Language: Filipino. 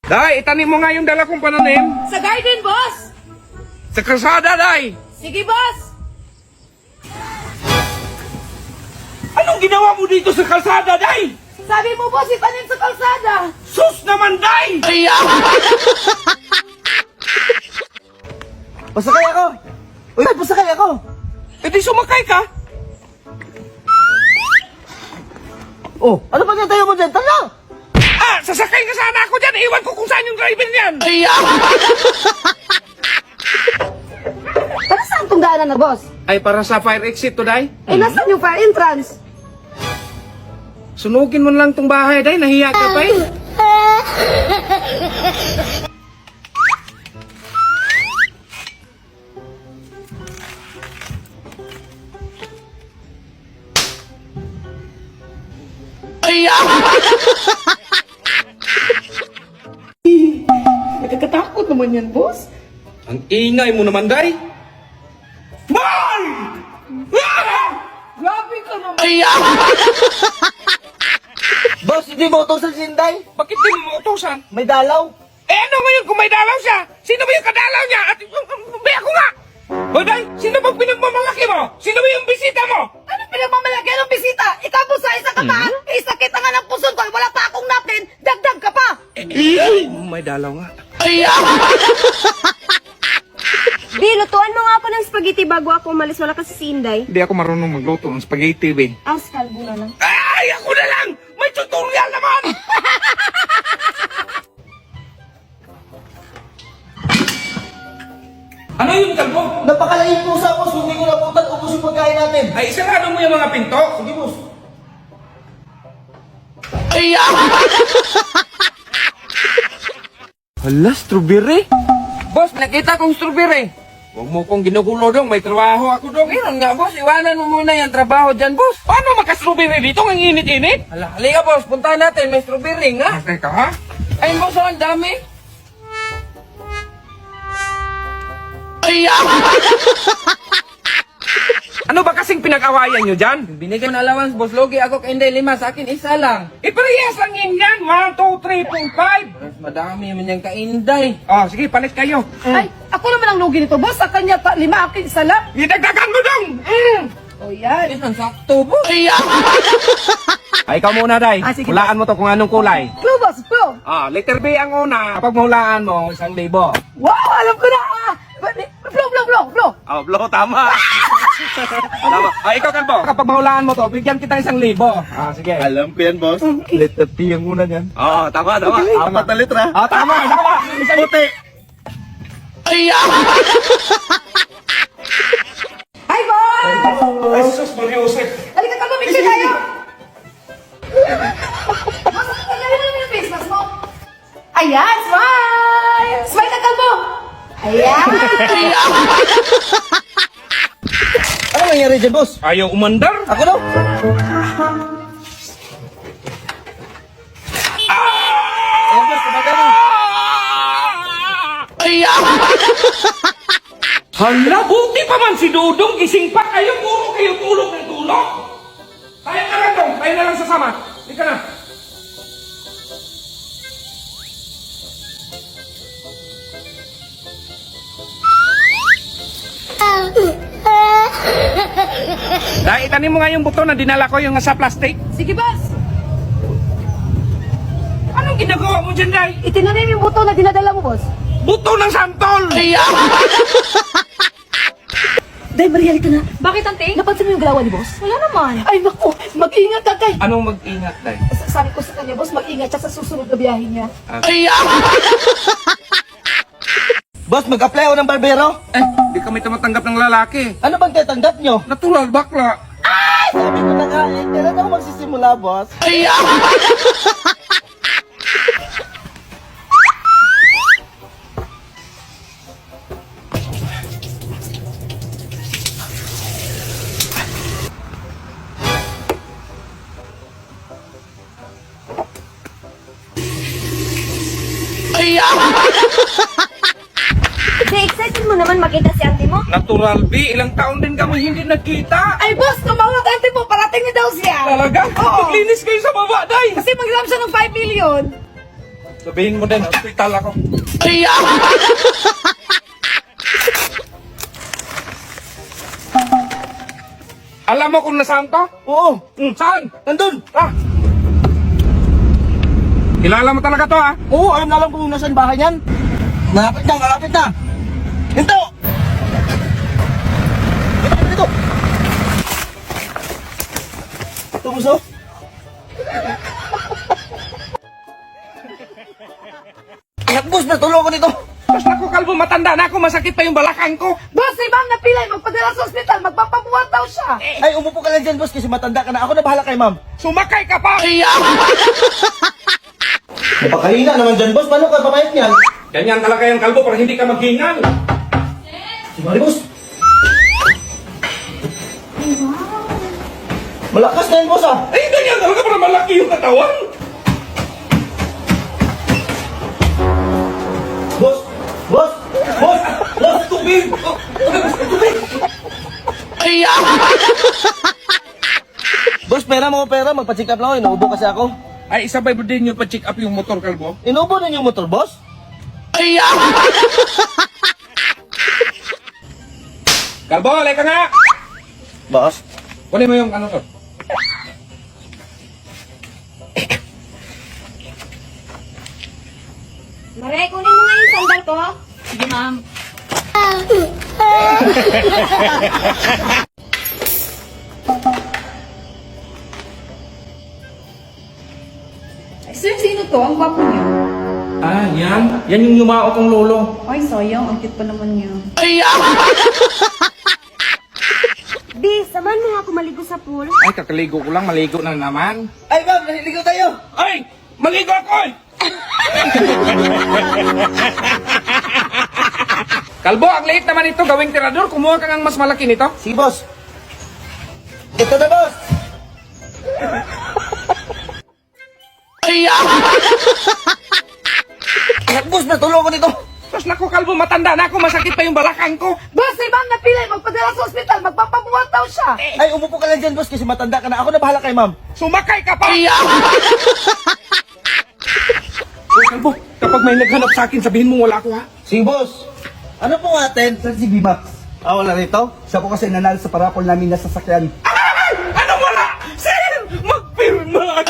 Day, itanim mo nga yung dala kong pananim. Sa garden, boss! Sa kalsada, Day. Sige, boss! Anong ginawa mo dito sa kalsada, Day? Sabi mo, boss, itanim sa kalsada! Sus naman, Day! Pasakay ako! Uy, pasakay ako! E di sumakay ka. Oh, ano ba tayo mo dyan? Tala! Ah, sasakay na sana ako dyan. Iwan ko kung saan yung driver niyan. Para saan itong daanan na, boss? Ay, para sa fire exit to, Day. Eh, nasaan yung fire entrance? Sunugin mo lang tong bahay, Day. Nahiya ka pa eh. Nakakatakot naman yan, boss. Ang ingay mo naman, Day. Boy! Ah! Grabe ka naman. Boss, hindi mo utosan si Inday? Bakit di mo utusan? May dalaw. Eh ano ngayon kung may dalaw siya? Sino ba yung kadalaw niya? At bay ako nga! Hoy, Day! Sino bang pinagmamalaki mo? Sino ba yung bisita mo? Ano pinagmamalaki ng bisita? Ikaw, boss, sa isa ka pa? Sakit na nga ng puson ko. Wala pa akong napin. Dagdag ka pa. May dalaw nga. Bi, lutuan mo nga po ng spaghetti bago ako umalis. Wala kasi si Inday. Hindi ako marunong magluto ng spaghetti, be. Askal, na lang. Ay, ako na lang! May tutorial naman! Ano yung kalbo? Napakalaking pusa, boss. Hindi ko napuntan. Ubus yung pagkain natin. Ay, isarado mo yung mga pinto. Sige, boss. Hala, strawberry? Boss, nakita kong strawberry. Huwag mo kong ginugulo dong, may trabaho ako dong. Meron nga, boss. Iwanan mo muna yung trabaho dyan, boss. Paano maka-strawberry dito? Ang init-init. Hala, halika, boss. Puntahan natin. May strawberry nga. Teka, ha? Ay, boss, ang dami. Ano ba kasing pinag-awayan nyo dyan? Binigyan ng allowance, boss. Logi ako kay Inday 5. Sa akin, isa lang. Eh, parehas lang yun yan. 1, 2, 3, 4, 5. Mas madami man yung kay Inday. Oh, sige, palit kayo. Ay, ako naman ang lugi nito, boss. Sa kanya, 5, akin, isa lang. Idagdagan mo dong! O, yan. Isang sakto, boss. Ay, ikaw muna, Day. Ah, sige. Hulaan mo to kung anong kulay. Clue, boss, clue. Ah, letter B ang una. Kapag mahulaan mo, 1,000. Wow, alam ko na. Flow. Oh, blow, tama. Tama. Ah, ikaw, Kalbo. Kapag mahulaan mo to, bigyan kita 1,000. Ah, sige. Alam ko yan, boss. Letter T ang una niyan. Oo, tama. Apat na litra. Ah, tama. Tama. Puti. Hi, boss. Ay, sus, Mariusip. Halika ka, picture tayo. Boss, kailangan mo naman yung face mask mo. Ayan, smile. Smile na kalbo. Ayan. Ano nangyari dyan, boss? Ayaw umandar. Ako daw. Ayan, boss. Kumagano. Hala, buti pa man si Dudong. Gising pa kayo. Puro kayo tulog ng tulog. Kaya ka lang, Dong. Kayo na lang sasama. Hindi ka na. Dahil itanim mo nga yung buto na dinala ko yung nasa plastic. Sige, boss. Anong ginagawa mo dyan, Day? Itinanim yung buto na dinadala mo, boss. Buto ng santol! Day, Mariel ka na. Bakit, ante? Napansin mo yung galawan ni boss? Wala naman. Ay, naku. Mag-ingat ka, Day. Anong mag-ingat, Day? Sabi ko sa kanya, boss, mag-ingat siya sa susunod na biyahe niya. Boss, mag-apply ako ng barbero. Eh, di kami tumatanggap ng lalaki. Ano bang tatanggap nyo? Natural bakla. Sabi ko na nga, eh. Kailan ako magsisimula, boss? Di, excited mo naman makita si ante mo? Natural, B. Ilang taon din kami hindi nagkita. Ay, boss, tumawag ante mo. Parating na daw siya. Talaga? Oo. Maglinis kayo sa baba, Day. Kasi mag-ram siya ng 5 million. Sabihin mo din, hospital ako. Alam mo kung nasaan ka? Oo. Saan? Nandun. Ah! Kilala mo talaga to, ha? Oo, alam na alam kung nasaan bahay niyan. Malapit na, malapit na. Hinto! Dito. Ito, buso. Ingat, boss. Matulong ko dito. Tapos naku, kalbo, matanda na ako. Masakit pa yung balakang ko. Boss, si ma'am napilay. Magpadala sa ospital. Magpapabuhat daw siya. Ay, umupo ka lang dyan, boss, kasi matanda ka na. Ako na bahala kay ma'am. Sumakay ka pa! Napakahina naman dyan, boss. Paano ka pamayat niyan? Ganyan talaga yung kalbo para hindi ka maghingal. Sorry, boss. Malakas na yun, boss, ah. Eh, ganyan talaga para malaki yung katawan. Boss! Boss! Boss! Boss! Tubig! Tubig! Boss, pera mo pera. Magpa-check up lang ako. Inuubo kasi ako. Ay, isabay mo din yung pa-check up yung motor, kalbo. Inuubo na yung motor, boss? Kalbo, halika nga! Boss? Kunin mo yung ano to. Mare, kunin mo nga yung sandal ko. Sige, ma'am. Sir, sino to? Ang gwapo niyo. Ah, yan. Yan yung yumao kong lolo. Ay, sayang. Ang cute pa naman niya. Bi, samahan mo nga ako maligo sa pool. Ay, kakaligo ko lang. Maligo na naman. Ay, ma'am! Naliligaw tayo! Ay! Maligo ako! eh! Kalbo, ang liit naman ito. Gawing tirador. Kumuha ka ng mas malaki nito. Sige, boss. Ito na, boss! Ingat, boss! Matulong ko dito! Tapos naku, kalbo, matanda na ako. Masakit pa yung balakang ko. Boss, si ma'am napilay. Magpadala sa ospital. Magpapabuhat daw siya. Ay, umupo ka lang dyan, boss, kasi matanda ka na. Ako na bahala kay ma'am. Sumakay ka pa! Uy, kalbo, kapag may naghanap sa akin, sabihin mo wala ako, ha? Sige, boss. Ano po atin? Sir, si B-Max. Wala rito. Siya po kasi nanalo sa parapol namin na sasakyan. Ay! Ano wala? Sir! Magpirma!